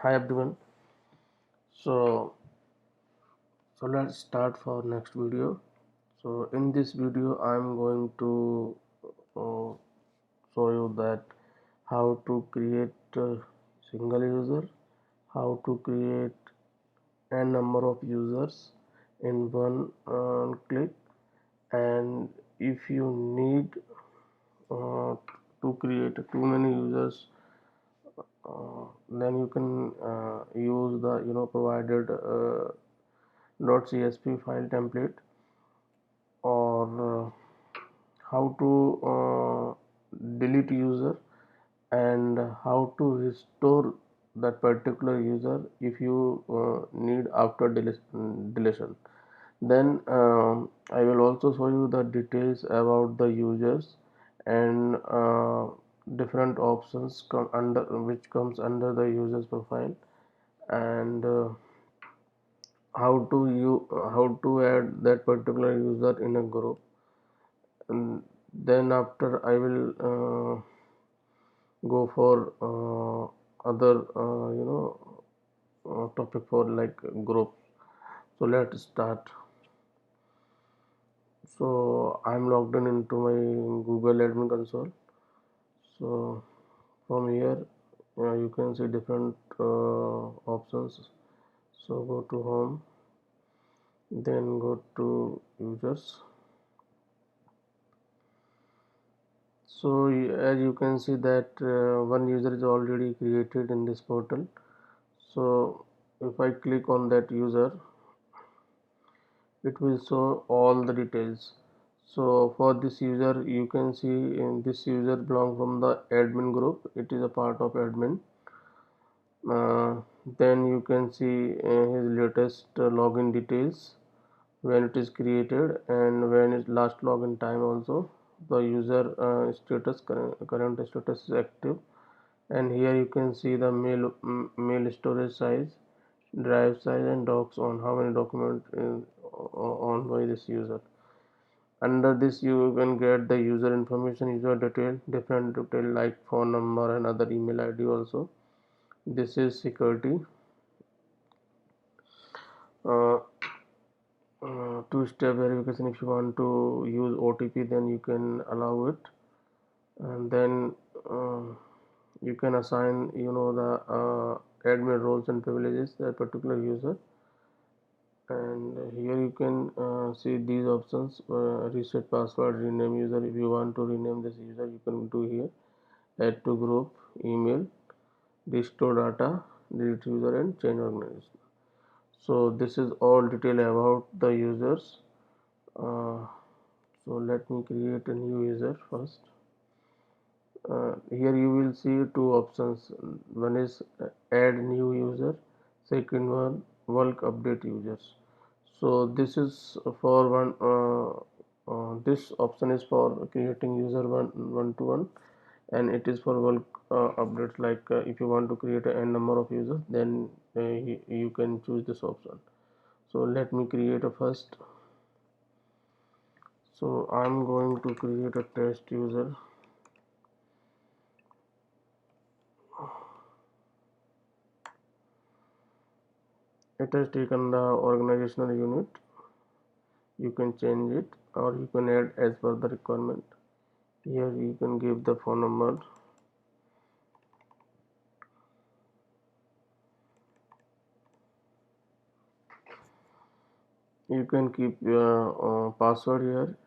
Hi everyone. So let's start for next video. So in this video I'm going to uh, show you that how to create a single user, how to create a number of users in one click, and if you need to create too many users, then you can use the provided .csv file template, or how to delete user, and how to restore that particular user if you need after deletion. Then I will also show you the details about the users and different options come under which comes under the user's profile, and how to add that particular user in a group. And then after I will go for other topic for like group. So let's start. So I'm logged in into my Google admin console. So from here you can see different options. So go to home, then go to users. So as you can see that one user is already created in this portal. So if I click on that user, it will show all the details. So for this user, you can see in this user belong from the admin group. It is a part of admin. Then you can see his latest login details, when it is created and when its last login time, also the user status, current status is active. And here you can see the mail storage size, drive size, and docs on how many documents on by this user. Under this you can get the user information, user detail, different detail like phone number and other email ID also. This is security. uh, Two-step verification. If you want to use OTP, then you can allow it. And then uh, you can assign the admin roles and privileges that particular user. And here you can see these options: reset password, rename user. If you want to rename this user, you can do here. Add to group, email, restore data, delete user, and change organization. So this is all detail about the users. uh, so let me create a new user first. Here you will see two options. One is add new user, second one bulk update users. So this is for one this option is for creating user one to one, and it is for bulk updates, like if you want to create a n number of users, then you can choose this option. So let me create a first. So I'm going to create a test user. It has taken the organizational unit. You can change it, or you can add as per the requirement. Here you can give the phone number. You can keep your password here,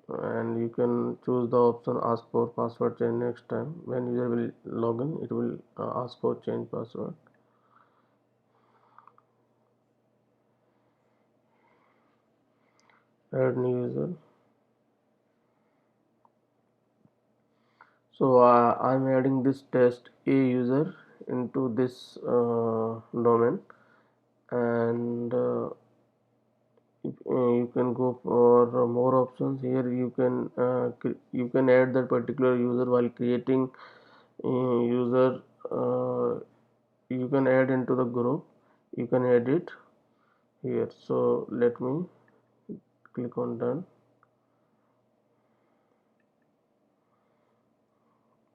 and you can choose the option ask for password change. Next time when user will log in, it will ask for change password. Add new user. So I'm adding this test a user into this domain. And you can go for more options. Here you can add that particular user while creating user. uh, you can add into the group. You can edit here. So let me click on done.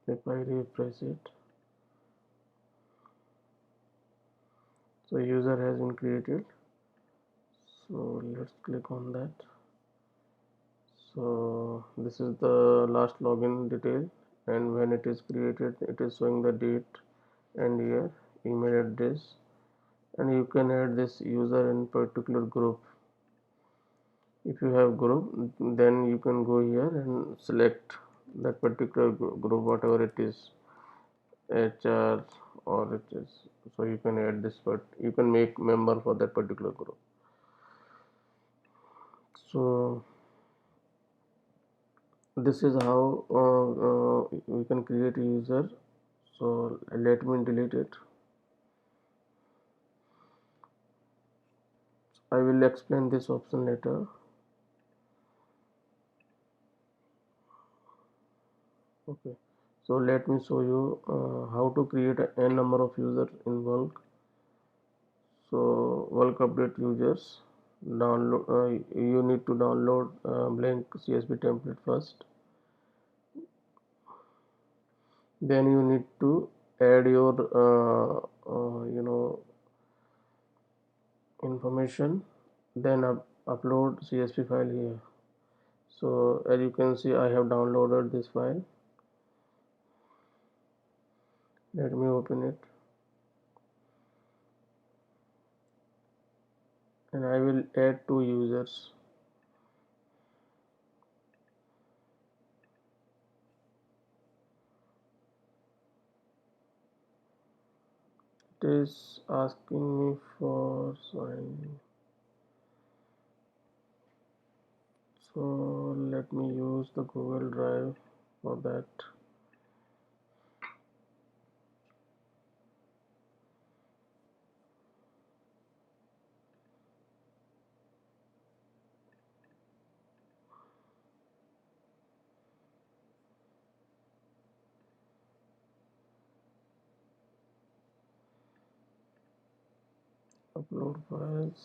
If I refresh it, So user has been created, so let's click on that. So this is the last login detail, and when it is created it is showing the date and year, email address, and you can add this user in particular group. If you have group, then you can go here and select that particular group, whatever it is, HR or it is. So you can add this, but you can make member for that particular group. So this is how we can create a user. So let me delete it. I will explain this option later. Okay, so let me show you how to create a n number of users in bulk. So bulk update users, download, you need to download blank CSV template first. Then you need to add your information, then upload CSV file here. So as you can see, I have downloaded this file. Let me open it, and I will add two users. It is asking me for sign. So let me use the Google Drive for that. Upload files.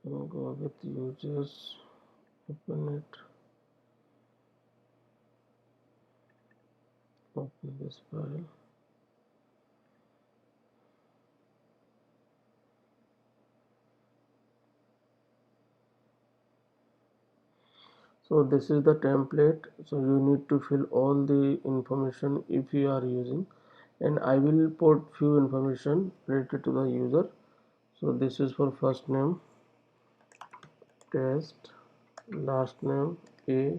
Go with users. Open it. Open this file. So this is the template. So you need to fill all the information if you are using, and I will put few information related to the user. So this is for first name test, last name A,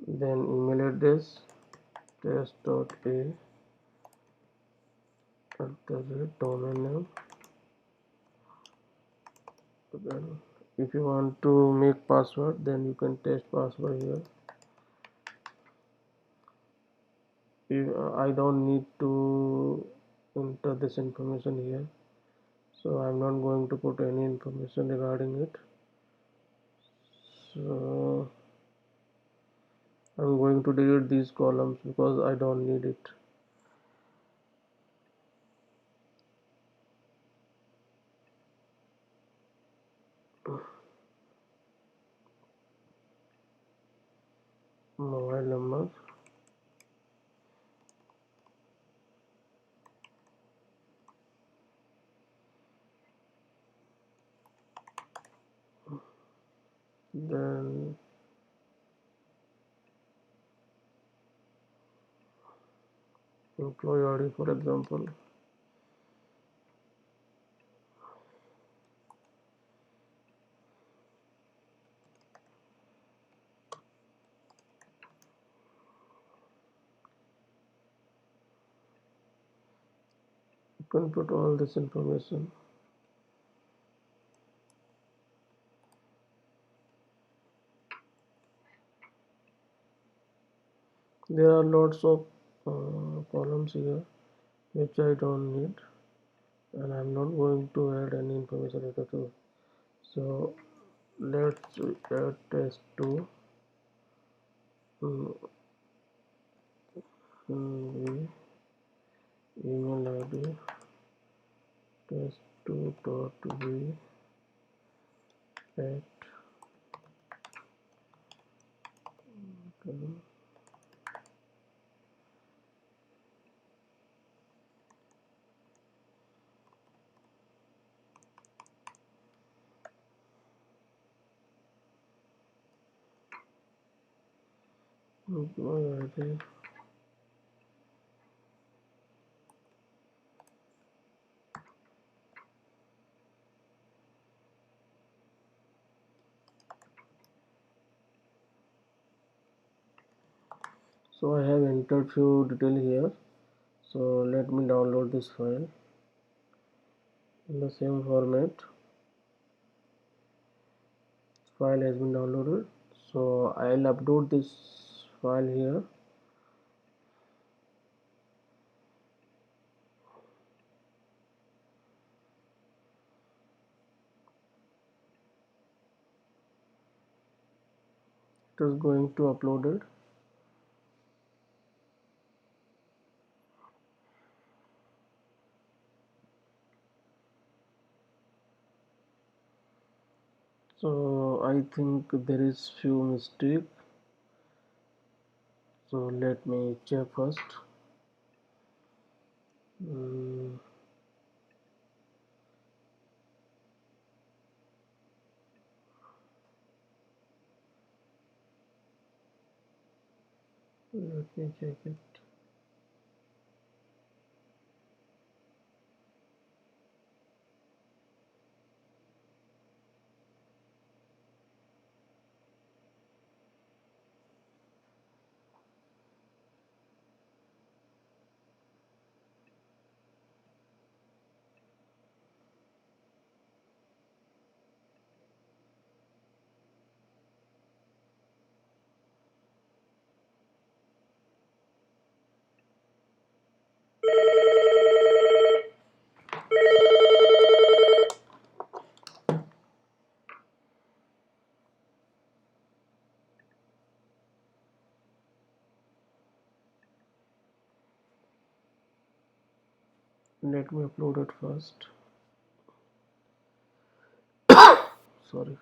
then email address test.a at the rate domain name. Then if you want to make password, then you can test password here. I don't need to enter this information here, so I'm not going to put any information regarding it. So I'm going to delete these columns because I don't need it. Mobile number, then employee ID, for example. You can put all this information. There are lots of columns here which I don't need, and I'm not going to add any information related to. So let's add test 2, email ID test2.v at Okay. So I have entered few detail here. So let me download this file in the same format. File has been downloaded. So I'll upload this file here. It is going to upload it. So I think there is few mistake. So let me check first. Mm, let me check it. Let me upload it first. Sorry.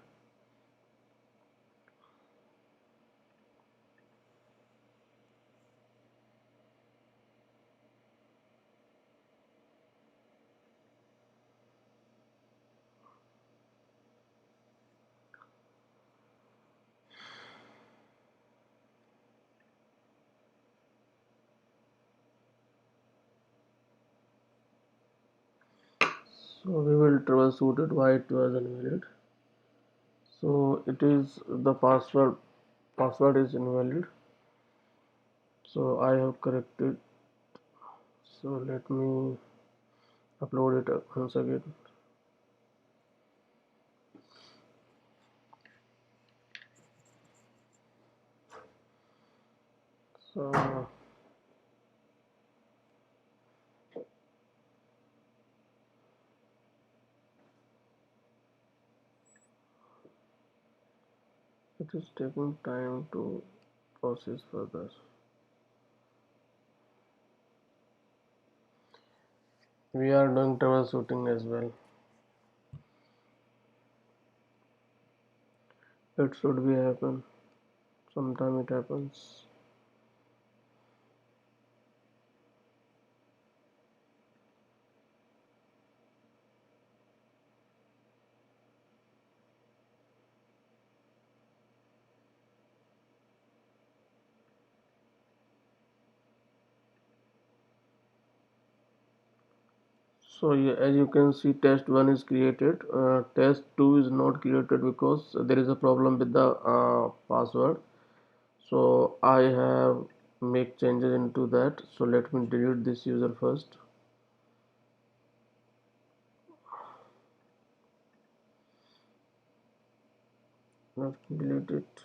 So we will troubleshoot it why it was invalid. So it is the password is invalid. So I have corrected. So let me upload it once again. So it is taking time to process further. We are doing troubleshooting as well. It should be happen. Sometime it happens. So yeah, as you can see, test 1 is created. Test 2 is not created because there is a problem with the password. So I have make changes into that. So let me delete this user first. Let me delete it.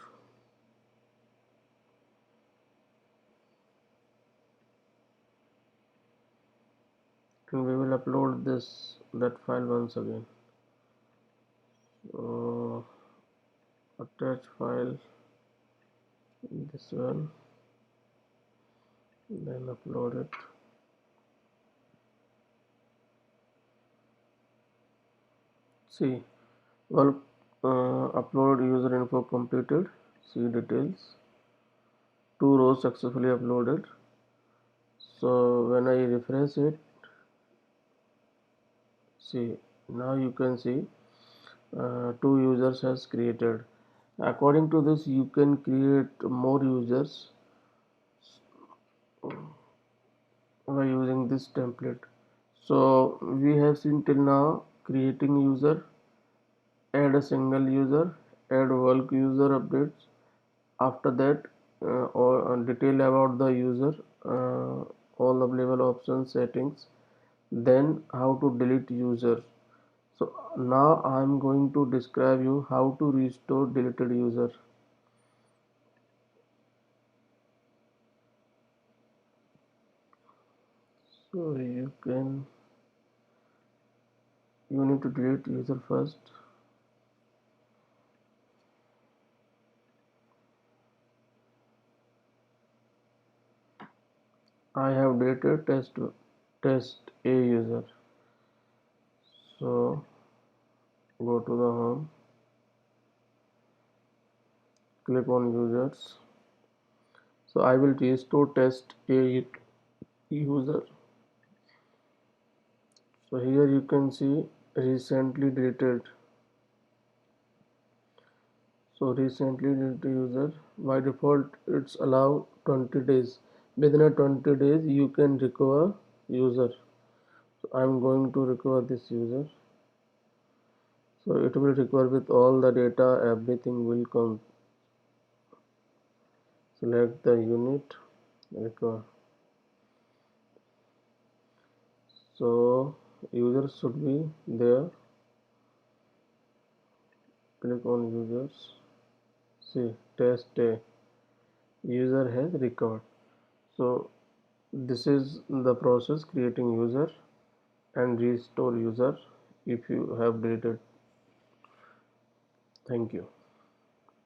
And we will upload this that file once again. So attach file, this one, then upload it. See, well, upload user info completed. See details. Two rows successfully uploaded. So when I refresh it, see, now you can see two users has created. According to this, you can create more users. by using this template. So we have seen till now creating user, add a single user, add bulk user updates. After that, or detail about the user, all available options, settings, then how to delete user. So now I'm going to describe you how to restore deleted user. So you need to delete user first. I have deleted test a user. So go to the home, click on users. So I will restore test a user. So here you can see recently deleted. So recently deleted user, by default it's allow 20 days. Within a 20 days you can recover user. So I'm going to recover this user. So it will recover with all the data, everything will come. Select the unit, recover. So user should be there. Click on users. See, test a user has recovered. So this is the process, creating user and restore user if you have deleted. Thank you.